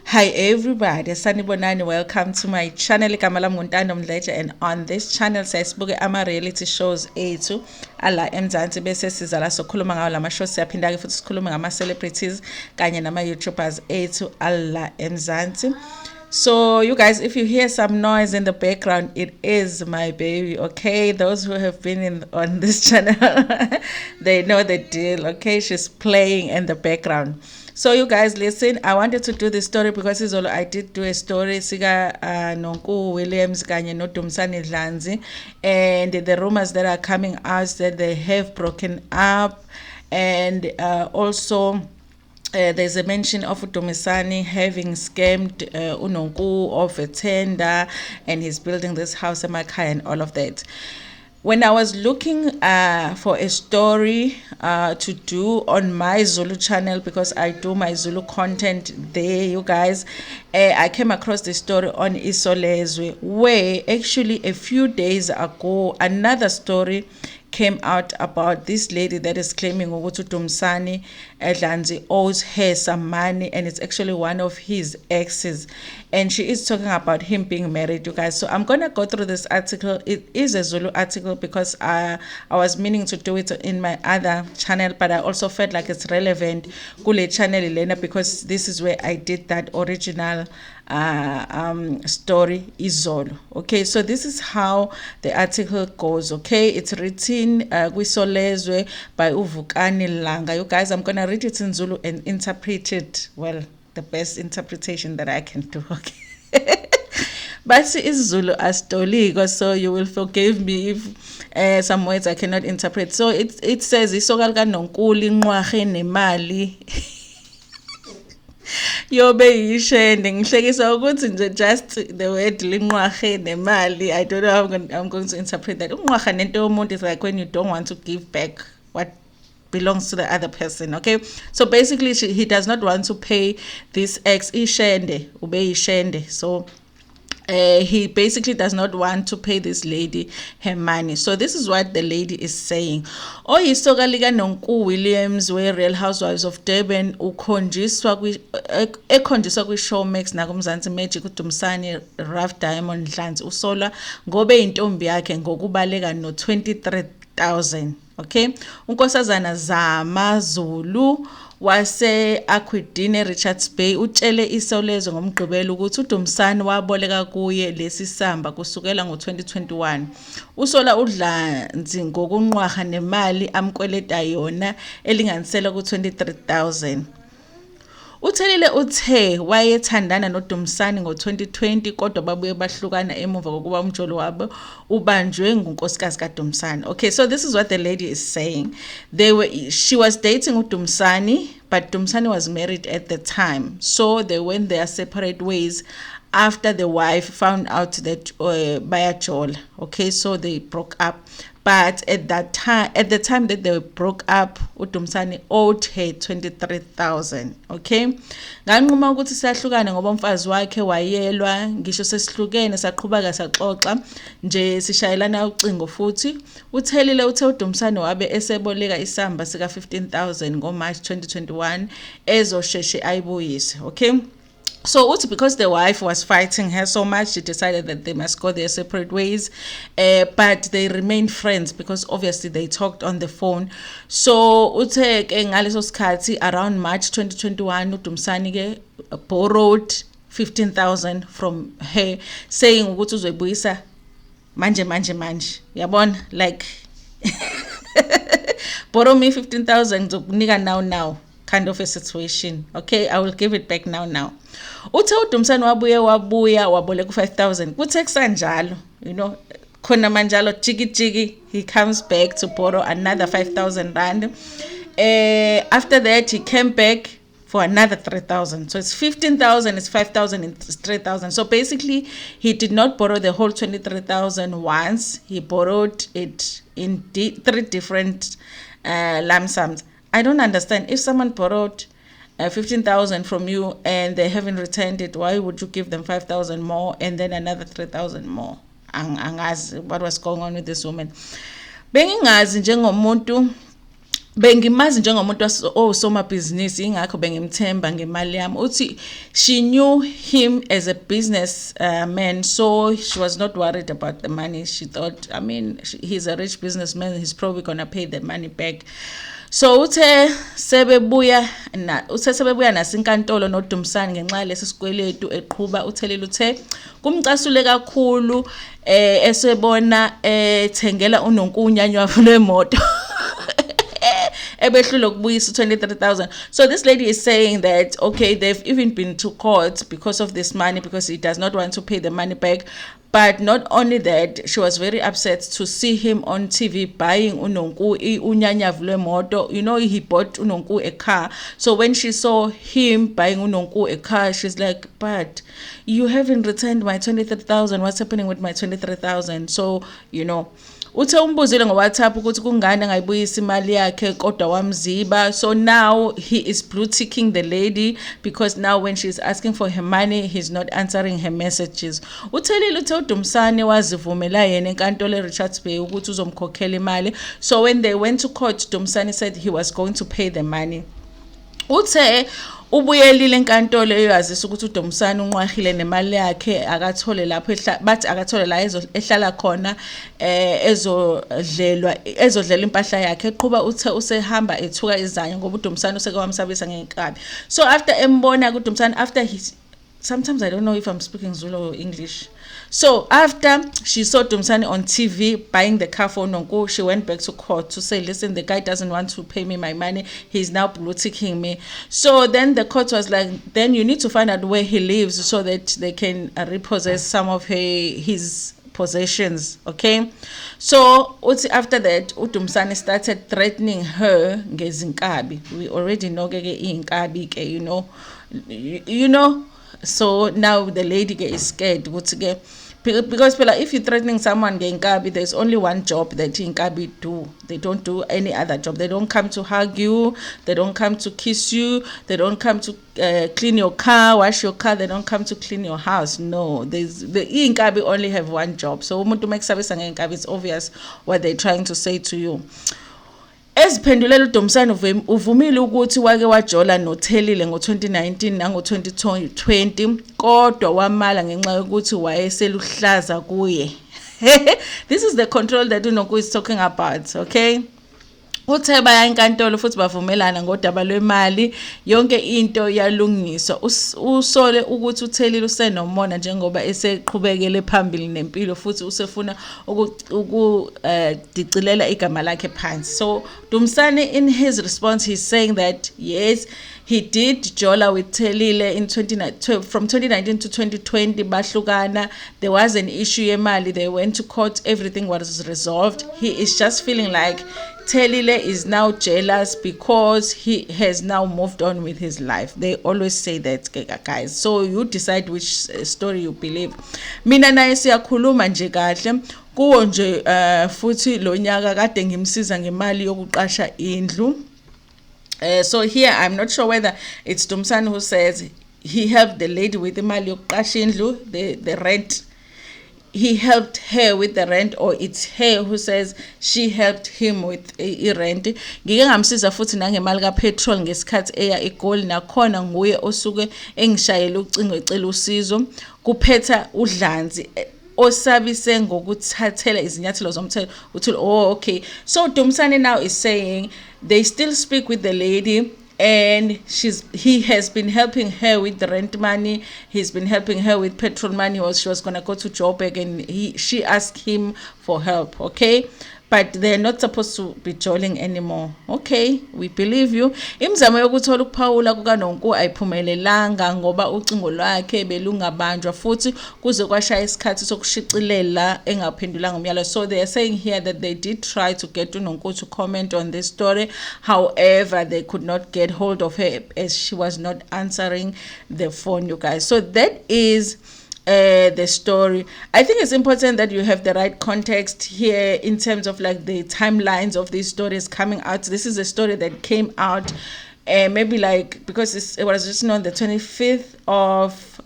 Hi everybody, sanibonani, welcome to my channel. Igama lami Ntando Mdletshe, and on this channel siyasibuke ama reality shows ethu ala eMzansi bese siza la sokhuluma ngawo lama shows, siyaphinda ke futhi sikhuluma ngama celebrities kanye nama YouTubers ethu ala eMzansi. So you guys, if you hear some noise in the background, it is my baby, okay? Those who have been on this channel, they know the deal, okay? She's playing in the background. So you guys, listen, I wanted to do this story because I did do a story sika Nonku Williams kanye no Mdletshe, and the rumors that are coming out that they have broken up, and also there's a mention of Dumisani having scammed Unonku of a tender, and he's building this house in Makai and all of that. When I was looking for a story to do on my Zulu channel, because I do my Zulu content there, you guys, I came across the story on Isolezwe, where actually a few days ago another story came out about this lady that is claiming ukuthi Dumisani Mdletshe owes her some money, and it's actually one of his exes, and she is talking about him being married, you guys. So I'm gonna go through this article. It is a Zulu article because I was meaning to do it in my other channel, but I also felt like it's relevant kule channel Elena, because this is where I did that original story izolo. Okay, so this is how the article goes. Okay, it's written kwisolezwe by Uvukani Langa. You guys, I'm gonna read it in Zulu and interpret it, well, the best interpretation that I can do. Okay. But it's Zulu astoligo, so you will forgive me if some words I cannot interpret. So it says isokalka nonkuli nqwahe nemali yobe yishende. Ngihlekisa ukuthi nje just the word linqwahe nemali, I don't know how I'm going to interpret that. Unqwaha nento yomuntu is like when you don't want to give back what belongs to the other person. Okay, so basically he does not want to pay this ex ishende ube ishende. So he basically does not want to pay this lady her money. So this is what the lady is saying. Oyisoka lika Nonku Williams we Real Housewives of Durban ekhonjiswa kwi Showmax nakumzansi Magic uDumisani Rough Diamond Mdletshe usola ngobe intombi yakhe ngokubaleka no 23,000. Okay, unkosazana Zama Zulu wase Aquidine Richards Bay utshele Isolezwe ngomgqibelo ukuthi uDumisani waboleka kuye lesi samba kusukela ngo2021. Usola uDlantsi ngokunqwaha nemali amkweleta yona elinganisela ku23,000. Uthelile uthe wayethandana noDumisani ngo2020 kodwa babuye bahlukana emuva kokuba umjolo wabo ubanjwe ngunkosikazi kaDumisani. Okay, so this is what the lady is saying. She was dating uDumisani, but Dumisani was married at the time. So they went their separate ways after the wife found out that Bayajola. Okay, so they broke up. But at the time that they broke up, uDumisani owed her 23,000. Okay, nganquma ukuthi siyahlukana ngoba umfazi wakhe wayelwa, ngisho sesihlukene saqhubeka saxoxa nje sishayelana ucingo futhi. Uthelile uthe uDumisani wabe eseboleka isamba sika 15,000 ngoMarch 2021 ezosheshe ayibuyise. Okay, so it's because the wife was fighting her so much, she decided that they must go their separate ways, but they remained friends because obviously they talked on the phone. So uthe ke ngaleso sikhathi around March 2021 uDumisani ke borrowed 15,000 from her, saying ukuthi uzoyibuyisa manje yabona, like borrow me 15,000 ngizokunika now kind of a situation. Okay, I will give it back now. Uthe uDumisani wabuya waboleka 5,000 kuthe kusanjalo, you know, khona manjalo jiki he comes back to borrow another 5,000 rand. After that he came back for another 3,000. So it's 15,000, it's 5,000, it's 3,000. So basically he did not borrow the whole 23,000 once. He borrowed it in 3 different lump sums. I don't understand. If someone borrowed 15,000 from you and they haven't returned it, why would you give them 5,000 more and then another 3,000 more? Angazi what was going on with this woman. Bengingazi njengomuntu bengimazi njengomuntu osomabhizinisi ingakho bengimthemba ngemali yami. Uthi she knew him as a business man, so she was not worried about the money. She thought, I mean, he's a rich businessman, he's probably gonna pay the money back. So sebebuya nasinkantolo noDumsane ngenxa lesi sikweletu eqhubha. Uthelile uthe kumcasule kakhulu esebona ethengela uNonkunyanywa lwemoto ebehlule ukubuyisa 23,000. So this lady is saying that, okay, they've even been to court because of this money, because he does not want to pay the money back. But not only that, she was very upset to see him on TV buying unyanyavu lwemoto. You know, he bought Unonku a car. So when she saw him buying Unonku a car, she's like, but you haven't returned my 23,000. What's happening with my 23,000? So, you know, uthe umbuzile ngoWhatsApp ukuthi kungani angayibuyisa imali yakhe kodwa wamziba. So now he is blue ticking the lady, because now when she's asking for her money, he's not answering her messages. Uthelile uthe uDumsane wazivumela yena enkantolo eRichards Bay ukuthi uzomkhokhela imali. So when they went to court, Dumsane said he was going to pay the money. Uthe ubuyelile enkantolo eyazisa ukuthi uDumsane unqwahile nemali yakhe akathole lapho bathi akathole la ehlala khona ezodlela impahla yakhe. Eqhubha uthe usehamba ethuka izanyo ngoba uDumsane useke wamsabisa ngenkabi. So after embona kuDumsane, after he, sometimes I don't know if I'm speaking Zulu or English. So after she saw Dumsane on TV buying the car for Nonku, she went back to court to say, listen, the guy doesn't want to pay me my money. He's now blue ticking me. So then the court was like, then you need to find out where he lives so that they can repossess some of his possessions. Okay. So after that, uDumsane started threatening her ngezinkabi. We already know inkabi, you know. So now the lady is scared because if you're threatening someone ngenkabi, there's only one job that inkabi do. They don't do any other job. They don't come to hug you, they don't come to kiss you, they don't come to clean your car, wash your car, they don't come to clean your house. No, the inkabi only have one job. So umuntu mekusabisa ngenkabi, it's obvious what they're trying to say to you. Eziphendulela uDumsane uvumile ukuthi wake wajola noThelile ngo2019 nango2020 kodwa wamala ngenxa yokuthi wayeseluhlaza kuye. This is the control that Unonku is talking about, okay? Uthe baya enkantolo futhi bavumelana ngodaba lwemali, yonke into yalungiswa. Usole ukuthi uThelile usenomona njengoba eseqhubekele phambili nempilo futhi usefuna ukudicilela igama lakhe phansi. So Dumsane, in his response, he's saying that yes, he did jola with Thelile in from 2019 to 2020 bahlukana. There was an issue yemali, they went to court, everything was resolved. He is just feeling like Thelile is now jealous because he has now moved on with his life. They always say that, guys. So you decide which story you believe. Mina naye siyakhuluma nje kahle kuwo nje futhi lo nyaka kade ngimsiza ngemali yokuqasha indlu. So here I'm not sure whether it's Dumsane who says he helped the lady with imali yokuqasha indlu, the rent. He helped her with the rent, or it's her who says she helped him with rent. Ngike ngamsiza futhi nangemali kapetrol ngesikhathi eya eGoli, nakhona nguye osuke engishayela ucingo ecela usizo kuphetha udlanzi osabise ngokuthathela izinyathelo zomthetho. Uthula, oh okay. So Dumsane now is saying they still speak with the lady, and he has been helping her with the rent money, he's been helping her with petrol money, or she was gonna go to Joburg and she asked him for help, okay? But they're not supposed to be joling anymore. Okay, we believe you. Imizamo yokuthola ukuphawula kukaNonku ayiphumelelanga ngoba ucingo lwakhe belungabanjwa futhi kuze kwashaya isikhathi sokushicilela engaphendulanga umyalo. So they are saying here that they did try to get uNonku to comment on this story. However, they could not get hold of her as she was not answering the phone, you guys. So that is the story. I think it's important that you have the right context here in terms of like the timelines of these stories coming out. This is a story that came out maybe like because it was written on the 25th of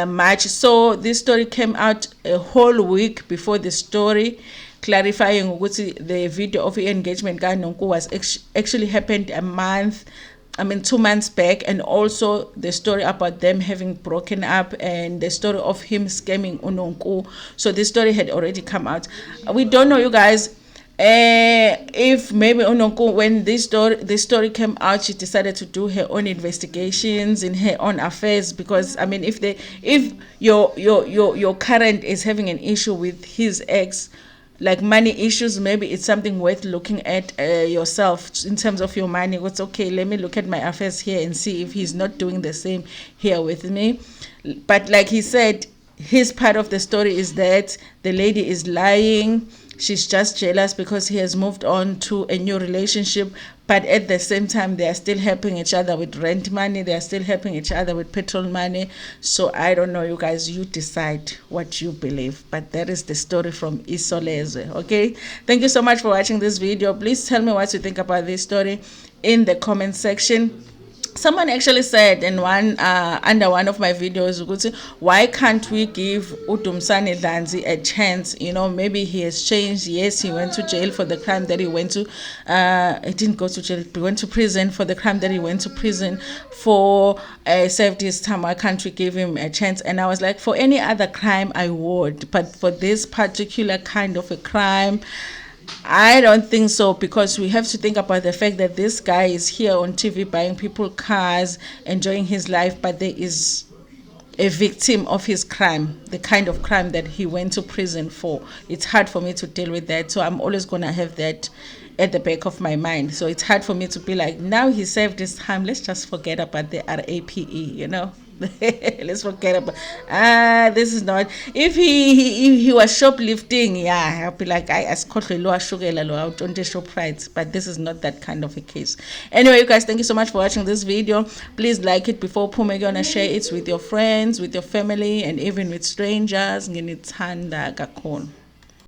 March. So this story came out a whole week before the story clarifying ukuthi the video of engagement kaNonku was actually happened a month, 2 months back, and also the story about them having broken up and the story of him scamming Unonku. So this story had already come out. We don't know, you guys, if maybe Unonku, when this story came out, she decided to do her own investigations in her own affairs, because if your current is having an issue with his ex, like money issues, maybe it's something worth looking at yourself in terms of your money. What's okay, let me look at my affairs here and see if he's not doing the same here with me. But like he said, his part of the story is that the lady is lying. She's just jealous because he has moved on to a new relationship, but at the same time they are still helping each other with rent money, they are still helping each other with petrol money. So I don't know, you guys, you decide what you believe, but that is the story from Isolezwe. Okay, thank you so much for watching this video. Please tell me what you think about this story in the comment section. Someone actually said in under one of my videos, why can't we give Udumsane Danzi a chance? Maybe he has changed. Yes, he went to jail for the crime that he went to. He didn't go to jail. He went to prison for the crime that he went to prison for. Served his time. Why can't we give him a chance? And I was like, for any other crime, I would. But for this particular kind of a crime, I don't think so, because we have to think about the fact that this guy is here on TV buying people cars, enjoying his life, but there is a victim of his crime, the kind of crime that he went to prison for. It's hard for me to deal with that, so I'm always going to have that at the back of my mind. So it's hard for me to be like, now he served his time, let's just forget about the RAPE, let's forget about this is not. If he was shoplifting, yeah, I'll be like, I don't shop right, but this is not that kind of a case. Anyway, you guys, thank you so much for watching this video. Please like it before Pumegona, share it with your friends, with your family, and even with strangers. Nginithanda kakhulu.